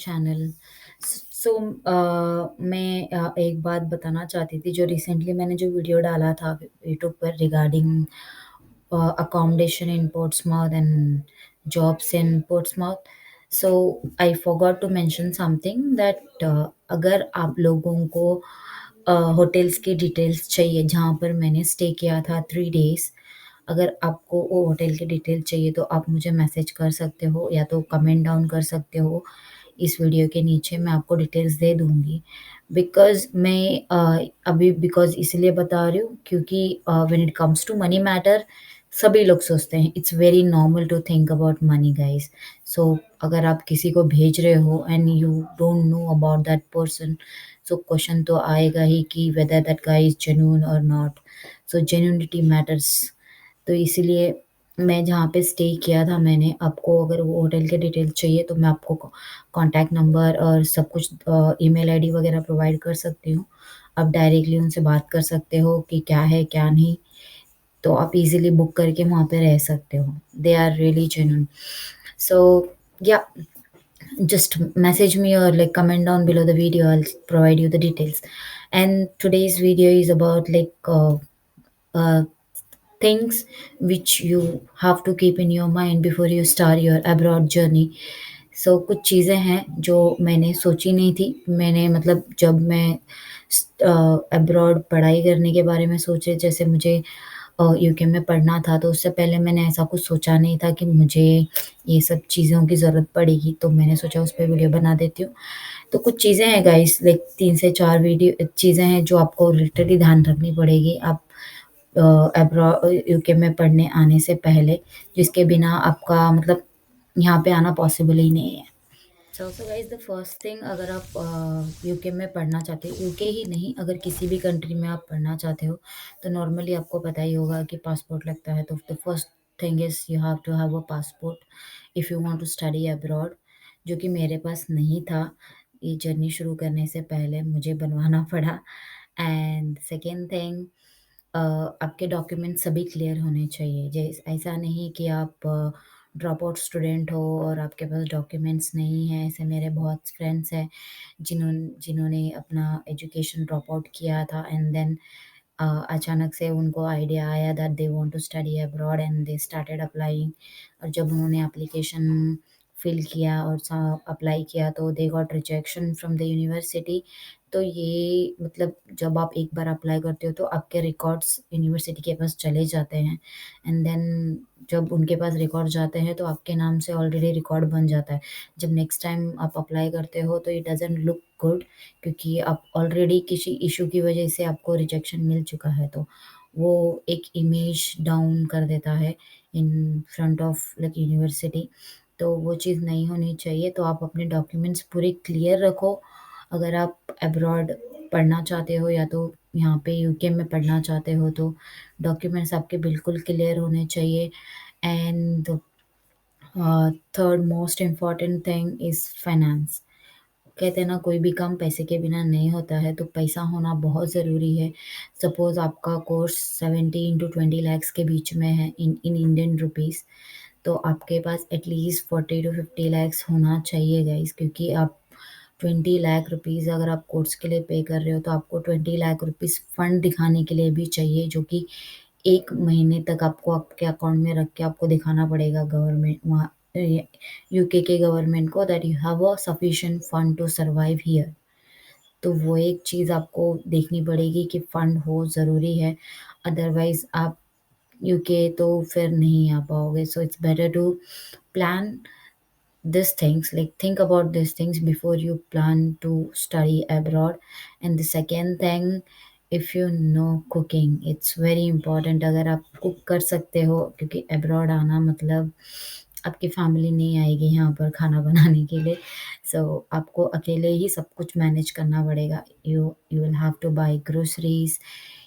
Channel. सो मैं एक बात बताना चाहती थी, जो रिसेंटली मैंने जो वीडियो डाला था यूट्यूब पर regarding accommodation in Portsmouth and jobs in Portsmouth. So I forgot to mention something that अगर आप लोगों को होटल्स की डिटेल्स चाहिए जहाँ पर मैंने स्टे किया था 3 डेज़, अगर आपको वो होटल की डिटेल चाहिए तो आप मुझे मैसेज कर सकते हो या तो कमेंट डाउन कर सकते हो इस वीडियो के नीचे। मैं आपको डिटेल्स दे दूँगी। बिकॉज़ मैं बिकॉज़ इसलिए बता रही हूँ क्योंकि when it comes to money matter सभी लोग सोचते हैं it's very normal to think about money guys. So अगर आप किसी को भेज रहे हो and you don't know about that person, so question तो आएगा ही कि whether that guy is genuine और नॉट। So genuinity matters. तो इसीलिए मैं जहाँ पे स्टे किया था मैंने, आपको अगर वो होटल के डिटेल्स चाहिए तो मैं आपको कॉन्टैक्ट नंबर और सब कुछ ईमेल आईडी वगैरह प्रोवाइड कर सकती हूँ। आप डायरेक्टली उनसे बात कर सकते हो कि क्या है क्या नहीं, तो आप इजीली बुक करके वहाँ पे रह सकते हो। They are really genuine. So या just message me or like comment down below the video. I'll provide you the details. And today's video is about uh, things which you have to keep in your mind before you start your abroad journey. सो कुछ चीज़ें हैं जो मैंने सोची नहीं थी। मैंने मतलब जब मैं अब्रॉड पढ़ाई करने के बारे में सोचे, जैसे मुझे यूके में पढ़ना था, तो उससे पहले मैंने ऐसा कुछ सोचा नहीं था कि मुझे ये सब चीज़ों की ज़रूरत पड़ेगी, तो मैंने सोचा उस पे वीडियो बना देती हूँ। तो कुछ चीज़ें हैं गाइस, लाइक 3 से 4 वीडियो चीज़ें हैं जो आपको लिटरली ध्यान रखनी पड़ेगी आप यूके में पढ़ने आने से पहले, जिसके बिना आपका मतलब यहाँ पे आना पॉसिबल ही नहीं है। So guys the first thing, अगर आप यूके में पढ़ना चाहते हो, यूके ही नहीं अगर किसी भी कंट्री में आप पढ़ना चाहते हो, तो नॉर्मली आपको पता ही होगा कि पासपोर्ट लगता है। तो the first thing is you have to have a passport if you want to study abroad, जो कि मेरे पास नहीं था। ये जर्नी शुरू करने से पहले मुझे बनवाना पड़ा। एंड सेकंड थिंग, आपके डॉक्यूमेंट सभी क्लियर होने चाहिए। ऐसा नहीं कि आप ड्रॉप आउट स्टूडेंट हो और आपके पास डॉक्यूमेंट्स नहीं हैं। ऐसे मेरे बहुत फ्रेंड्स हैं जिन्होंने अपना एजुकेशन ड्रॉप आउट किया था एंड देन अचानक से उनको आइडिया आया that they want to study abroad and they started applying. और जब उन्होंने एप्लीकेशन फिल किया और अप्लाई किया तो they got rejection from the university. तो ये मतलब जब आप एक बार अप्लाई करते हो तो आपके रिकॉर्ड्स यूनिवर्सिटी के पास चले जाते हैं एंड देन जब उनके पास रिकॉर्ड जाते हैं तो आपके नाम से ऑलरेडी रिकॉर्ड बन जाता है। जब नेक्स्ट टाइम आप अप्लाई करते हो तो इट डज़न्ट लुक गुड, क्योंकि आप ऑलरेडी किसी इशू की वजह से आपको रिजेक्शन मिल चुका है, तो वो एक इमेज डाउन कर देता है in front of like university. तो वो चीज़ नहीं होनी चाहिए। तो आप अपने डॉक्यूमेंट्स पूरे क्लियर रखो। अगर आप अब्रॉड पढ़ना चाहते हो या तो यहाँ पे यूके में पढ़ना चाहते हो, तो डॉक्यूमेंट्स आपके बिल्कुल क्लियर होने चाहिए। And third most important thing is finance. कहते हैं ना, कोई भी काम पैसे के बिना नहीं होता है, तो पैसा होना बहुत ज़रूरी है। सपोज़ आपका कोर्स 70 इंटू 20 लैक्स के बीच में है इन इन इंडियन रुपीज़, तो आपके पास एटलीस्ट 40 टू 50 लैक्स होना चाहिए गाइस, क्योंकि आप 20 लाख रुपीज़ अगर आप कोर्स के लिए पे कर रहे हो तो आपको 20 लाख रुपीज़ फंड दिखाने के लिए भी चाहिए, जो कि 1 महीने तक आपको आपके अकाउंट में रख के आपको दिखाना पड़ेगा गवर्नमेंट वहाँ यूके के गवर्नमेंट को that you have a sufficient fund to survive here. तो वो एक चीज़ आपको देखनी पड़ेगी कि फंड हो ज़रूरी है, अदरवाइज़ आप यूके तो फिर नहीं आ पाओगे। So it's better to plan these things, like think about these things before you plan to study abroad. And the second thing, if you know cooking, it's very important। अगर आप cook कर सकते हो, क्योंकि अब्रॉड आना मतलब आपकी family नहीं आएगी यहाँ पर खाना बनाने के लिए। सो आपको अकेले ही सब कुछ मैनेज करना पड़ेगा। You will have to buy groceries,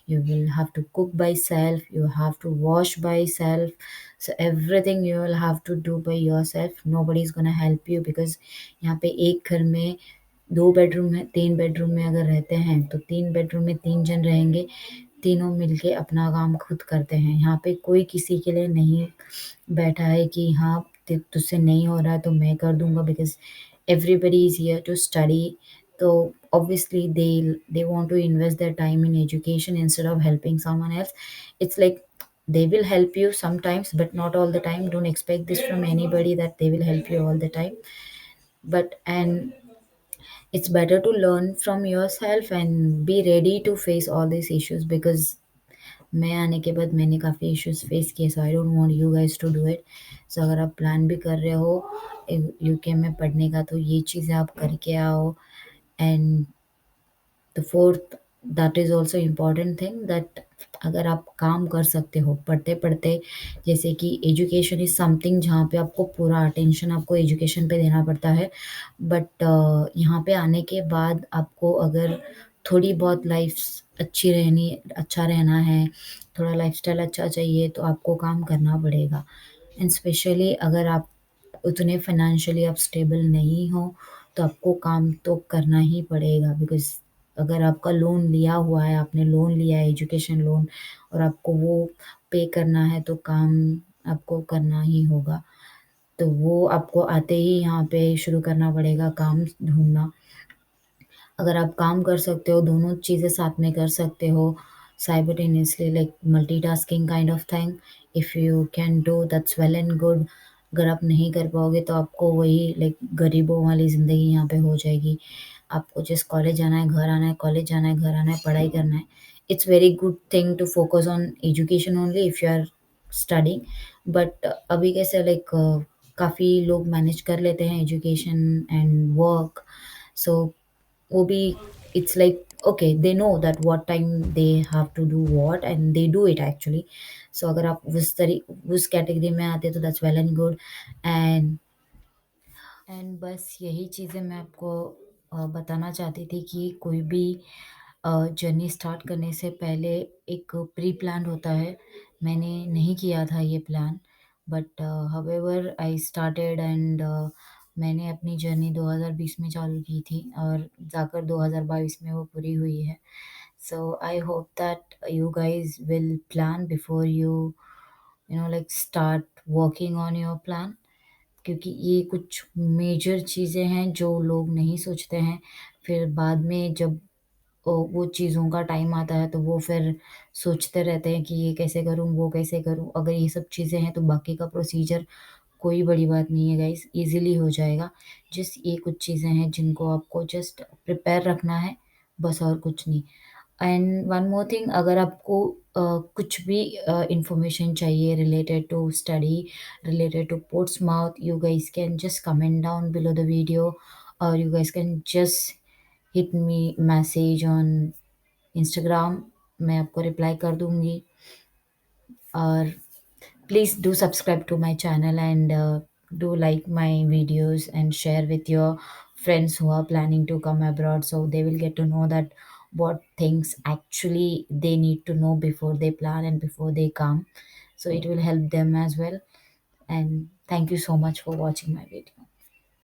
you will have to cook by self, you have to wash by self, so everything you will have to do by yourself। nobody is gonna help you because यहाँ पे एक घर में 2 bedroom है, 3 bedroom में अगर रहते हैं तो 3 बेडरूम में 3 जन रहेंगे, तीनों मिलके अपना काम खुद करते हैं। यहाँ पे कोई किसी के लिए नहीं बैठा है कि हाँ तुझसे नहीं हो रहा है तो मैं कर दूंगा, because everybody is here to study, so obviously they want to invest their time in education instead of helping someone else. It's like they will help you sometimes, but not all the time. Don't expect this from anybody that they will help you all the time. But and it's better to learn from yourself and be ready to face all these issues, because मैं आने के बाद मैंने काफ़ी issues face किए, so I don't want you guys to do it. So अगर आप plan भी कर रहे हो यूके में पढ़ने का, तो ये चीज़ें आप करके आओ। And the fourth, that is also important thing, that अगर आप काम कर सकते हो पढ़ते पढ़ते, जैसे कि एजुकेशन इज़ समथिंग जहाँ पे आपको पूरा अटेंशन आपको एजुकेशन पे देना पड़ता है, बट यहाँ पे आने के बाद आपको अगर थोड़ी बहुत लाइफ अच्छी रहनी अच्छा रहना है, थोड़ा लाइफस्टाइल अच्छा चाहिए, तो आपको काम करना पड़ेगा। एंड स्पेशली अगर आप उतने फाइनेंशियली आप स्टेबल नहीं हो, तो आपको काम तो करना ही पड़ेगा, बिकॉज़ अगर आपका लोन लिया हुआ है, आपने लोन लिया है एजुकेशन लोन, और आपको वो पे करना है, तो काम आपको करना ही होगा। तो वो आपको आते ही यहाँ पे शुरू करना पड़ेगा काम ढूँढना। अगर आप काम कर सकते हो, दोनों चीज़ें साथ में कर सकते हो, simultaneously like multitasking kind of thing, if you can do that's well and good. अगर आप नहीं कर पाओगे, तो आपको वही लाइक गरीबों वाली ज़िंदगी यहाँ पे हो जाएगी। आपको जस्ट कॉलेज जाना है, घर आना है, कॉलेज जाना है, घर आना है, पढ़ाई करना है। It's very good thing to focus on education only if you are studying, but अभी कैसे लाइक काफ़ी लोग मैनेज कर लेते हैं एजुकेशन एंड वर्क। सो वो भी it's like okay, they know that what time they have to do what and they do it actually. So अगर आप उस कैटेगरी में आते तो that's well and good। and बस यही चीज़ें मैं आपको बताना चाहती थी कि कोई भी जर्नी स्टार्ट करने से पहले एक प्री प्लान होता है। मैंने नहीं किया था ये plan, but however I started and मैंने अपनी जर्नी 2020 में चालू की थी, और जाकर 2022 में वो पूरी हुई है। So I hope that you guys will plan before you know like start working on your plan, क्योंकि ये कुछ मेजर चीज़ें हैं जो लोग नहीं सोचते हैं। फिर बाद में जब वो चीज़ों का टाइम आता है, तो वो फिर सोचते रहते हैं कि ये कैसे करूँ, वो कैसे करूँ। अगर ये सब चीज़ें हैं, तो बाकी का प्रोसीजर कोई बड़ी बात नहीं है गाइस, ईज़िली हो जाएगा। जस्ट ये कुछ चीज़ें हैं जिनको आपको जस्ट प्रिपेयर रखना है, बस और कुछ नहीं। एंड वन मोर थिंग, अगर आपको कुछ भी इन्फॉर्मेशन चाहिए related to study, related to Portsmouth, you guys can just comment down below the video, or you guys can just hit me message on Instagram. मैं आपको रिप्लाई कर दूँगी। और please do subscribe to my channel, and do like my videos and share with your friends who are planning to come abroad, so they will get to know that what things actually they need to know before they plan and before they come. So it will help them as well. And thank you so much for watching my video.